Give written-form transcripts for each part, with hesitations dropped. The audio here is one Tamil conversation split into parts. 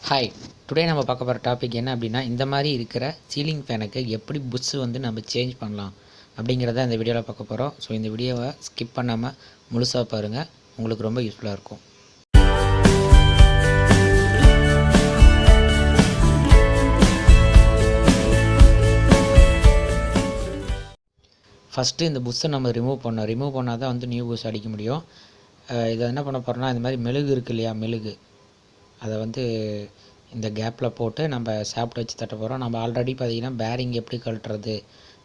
ஹாய், டுடே நம்ம பார்க்க போகிற டாபிக் என்ன அப்படின்னா, இந்த மாதிரி இருக்கிற சீலிங் ஃபேனுக்கு எப்படி புஷ் வந்து நம்ம சேஞ்ச் பண்ணலாம் அப்படிங்கிறத இந்த வீடியோவில் பார்க்க போகிறோம். ஸோ இந்த வீடியோவை ஸ்கிப் பண்ணாமல் முழுசாக பாருங்கள், உங்களுக்கு ரொம்ப யூஸ்ஃபுல்லாக இருக்கும். ஃபஸ்ட்டு இந்த புஷ்ஷை நம்ம ரிமூவ் பண்ணால் தான் வந்து நியூ புஷ் அடிக்க முடியும். இதை என்ன பண்ண போகிறோம்னா, இந்த மாதிரி மெழுகு இருக்குது இல்லையா, மெழுகு அதை வந்து இந்த கேப்பில் போட்டு நம்ம சாப்பிட்டு வச்சு தட்ட போகிறோம். நம்ம ஆல்ரெடி பார்த்திங்கன்னா பேரிங் எப்படி கழட்டுறது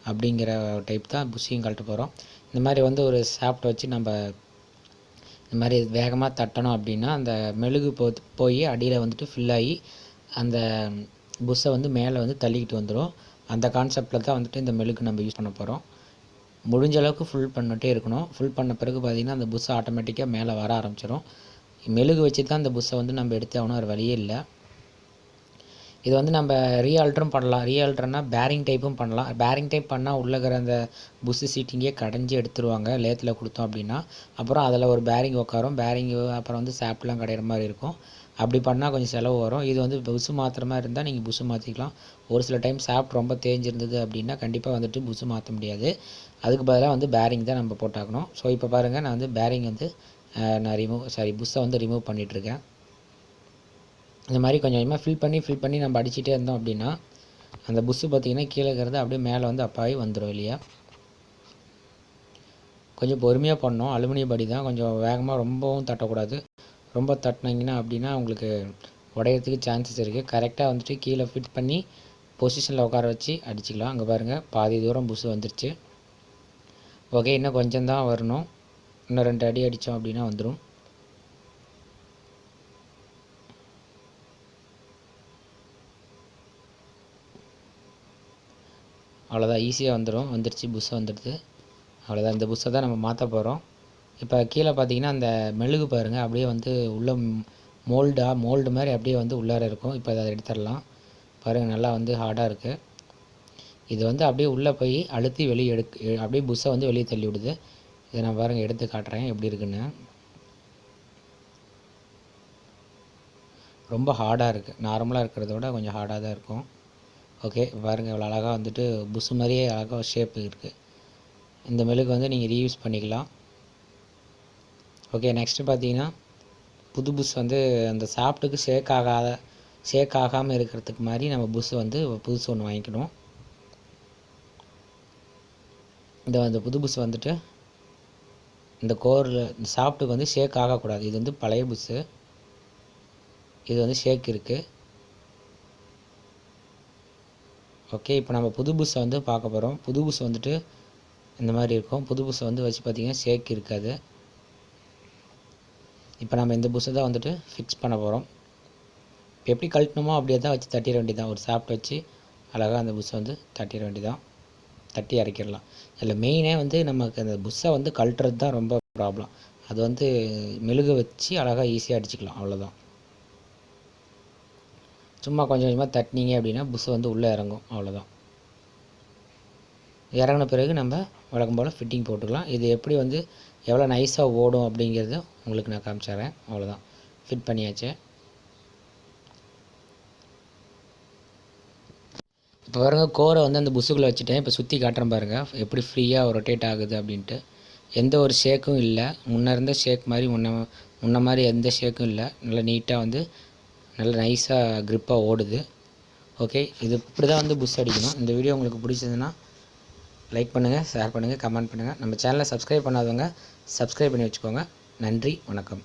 அப்படிங்கிற டைப் தான் புஷ்ஷையும் கழட்ட போகிறோம். இந்த மாதிரி வந்து ஒரு சாப்பிட்டு வச்சு நம்ம இந்த மாதிரி வேகமாக தட்டணும் அப்படின்னா அந்த மெழுகு போய் அடியில் வந்துட்டு ஃபில் ஆகி அந்த புஷ்ஷை வந்து மேலே வந்து தள்ளிக்கிட்டு வந்துடும். அந்த கான்செப்டில் தான் வந்துட்டு இந்த மெழுகு நம்ம யூஸ் பண்ண போகிறோம். முடிஞ்ச அளவுக்கு ஃபுல் பண்ணிட்டே இருக்கணும். ஃபுல் பண்ண பிறகு பார்த்திங்கன்னா அந்த புஷ்ஷை ஆட்டோமேட்டிக்காக மேலே வர ஆரம்பிச்சிடும். மெழுகு வச்சு தான் அந்த புஷ்ஷை வந்து நம்ம எடுத்து ஆகணும், ஒரு வழியே இல்லை. இது வந்து நம்ம ரீஆல்ட்ரும் பண்ணலாம். ரீஆல்ட்ருனா பேரிங் டைப்பும் பண்ணலாம். பேரிங் டைப் பண்ணால் உள்ளே இருக்கிற அந்த புஷ்ஷு சீட்டிங்கே கடைஞ்சி எடுத்துருவாங்க லேத்தில் கொடுத்தோம் அப்படின்னா. அப்புறம் அதில் ஒரு பேரிங் உட்காரும். பேரிங்கு அப்புறம் வந்து சாப்ட்லாம் கிடைக்கிற மாதிரி இருக்கும். அப்படி பண்ணால் கொஞ்சம் செலவு வரும். இது வந்து புஷ்ஷு மாற்றுற மாதிரி இருந்தால் நீங்கள் புஷ்ஷு மாற்றிக்கலாம். ஒரு சில டைம் சாப்ட் ரொம்ப தேஞ்சிருந்தது அப்படின்னா கண்டிப்பாக வந்துட்டு புஷ்ஷு மாற்ற முடியாது. அதுக்கு பதிலாக வந்து பேரிங் தான் நம்ம போட்டாக்கணும். ஸோ இப்போ பாருங்கள், நான் வந்து பேரிங் வந்து புஷ்ஷை வந்து ரிமூவ் பண்ணிகிட்ருக்கேன். இந்த மாதிரி கொஞ்சம் கொஞ்சமாக ஃபில் பண்ணி நம்ம அடிச்சுட்டே இருந்தோம் அப்படின்னா அந்த புஷ்ஷு பார்த்திங்கன்னா கீழே இருக்கிறது அப்படியே மேலே வந்து அப்பாவி வந்துடும் இல்லையா. கொஞ்சம் பொறுமையாக பண்ணோம். அலுமினிய படி தான், கொஞ்சம் வேகமாக ரொம்பவும் தட்டக்கூடாது. ரொம்ப தட்டினீங்கன்னா அப்படின்னா உங்களுக்கு உடையிறதுக்கு சான்சஸ் இருக்குது. கரெக்டாக வந்துட்டு கீழே ஃபிட் பண்ணி பொசிஷனில் உட்கார வச்சு அடிச்சிக்கலாம். அங்கே பாருங்கள், பாதி தூரம் புஷ்ஷு வந்துருச்சு. ஓகே, இன்னும் கொஞ்சம் தான் வரணும். இன்னும் 2 அடி அடித்தோம் அப்படின்னா வந்துடும். அவ்வளோதான், ஈஸியாக வந்துருச்சு. புஷ்ஷை வந்துடுது. அவ்வளோதான், இந்த புஷ்ஷை தான் நம்ம மாற்ற போகிறோம். இப்போ கீழே பார்த்தீங்கன்னா அந்த மெழுகு பாருங்கள், அப்படியே வந்து உள்ள மோல்டு மாதிரி அப்படியே வந்து உள்ளார இருக்கும். இப்போ அதை எடுத்துடலாம். பாருங்கள், நல்லா வந்து ஹார்டாக இருக்குது. இது வந்து அப்படியே உள்ளே போய் அழுத்தி வெளியே அப்படியே புஷ்ஷை வந்து வெளியே தள்ளி விடுது. இதை நான் பாருங்கள் எடுத்து காட்டுறேன் எப்படி இருக்குன்னு. ரொம்ப ஹார்டாக இருக்குது. நார்மலாக இருக்கிறத விட கொஞ்சம் ஹார்டாக தான் இருக்கும். ஓகே, பாருங்கள் இவ்வளோ அழகாக வந்துட்டு புஷ்ஷு மாதிரியே அழகாக ஷேப் இருக்குது. இந்த மெழுகு வந்து நீங்கள் ரீயூஸ் பண்ணிக்கலாம். ஓகே, நெக்ஸ்ட்டு பார்த்தீங்கன்னா புது புஷ் வந்து அந்த சாப்பிட்டுக்கு ஷேக் ஆகாமல் இருக்கிறதுக்கு மாதிரி நம்ம புஷ்ஷு வந்து புதுசு ஒன்று வாங்கிக்கணும். இந்த புது புஷ் வந்துட்டு இந்த கோரில் இந்த சாப்பிட்டுக்கு வந்து ஷேக் ஆகக்கூடாது. இது வந்து பழைய புஷ்ஷு, இது வந்து ஷேக் இருக்குது. ஓகே, இப்போ நம்ம புது புஷ்ஷை வந்து பார்க்க போகிறோம். புது புஷ் வந்துட்டு இந்த மாதிரி இருக்கும். புது புஷ்ஷை வந்து வச்சு பார்த்திங்கன்னா ஷேக் இருக்காது. இப்போ நம்ம இந்த புஷ்ஷை தான் வந்துட்டு ஃபிக்ஸ் பண்ண போகிறோம். இப்போ எப்படி கழட்டணுமோ அப்படியே தான் வச்சு தட்டிட வேண்டியதான். ஒரு சாப்பிட்டு வச்சு அழகாக அந்த புஷ்ஷை வந்து தட்டிட வேண்டியதான். தட்டி இறக்கிடலாம். இதில் மெயினே வந்து நமக்கு அந்த புஷ்ஷை வந்து கழட்டுறது தான் ரொம்ப ப்ராப்ளம். அது வந்து மெழுகு வச்சு அழகாக ஈஸியாக அடிச்சுக்கலாம். அவ்வளோதான். சும்மா கொஞ்சம் கொஞ்சமாக தட்டினீங்க அப்படின்னா புஷ்ஷு வந்து உள்ளே இறங்கும். அவ்வளோதான். இறங்கின பிறகு நம்ம வழக்கம் போல் ஃபிட்டிங் போட்டுக்கலாம். இது எப்படி வந்து எவ்வளோ நைஸாக ஓடும் அப்படிங்கிறது உங்களுக்கு நான் காமிச்சிடுறேன். அவ்வளோதான், ஃபிட் பண்ணியாச்சு. இப்போ பாருங்கள், கோரை வந்து அந்த புஷ்ஷுக்குள்ளே வச்சுட்டேன். இப்போ சுற்றி காட்டுறேன் பாருங்கள் எப்படி ஃப்ரீயாக ரொட்டேட் ஆகுது அப்படின்ட்டு. எந்த ஒரு ஷேக்கும் இல்லை. முன்னே இருந்த ஷேக் மாதிரி முன்ன மாதிரி எந்த ஷேக்கும் இல்லை. நல்லா நீட்டாக வந்து நல்லா நைஸாக க்ரிப்பாக ஓடுது. ஓகே, இது இப்படி தான் வந்து புஷ் அடிக்கணும். இந்த வீடியோ உங்களுக்கு பிடிச்சதுன்னா லைக் பண்ணுங்கள், ஷேர் பண்ணுங்கள், கமெண்ட் பண்ணுங்கள். நம்ம சேனலை சப்ஸ்கிரைப் பண்ணாதவங்க சப்ஸ்கிரைப் பண்ணி வச்சுக்கோங்க. நன்றி, வணக்கம்.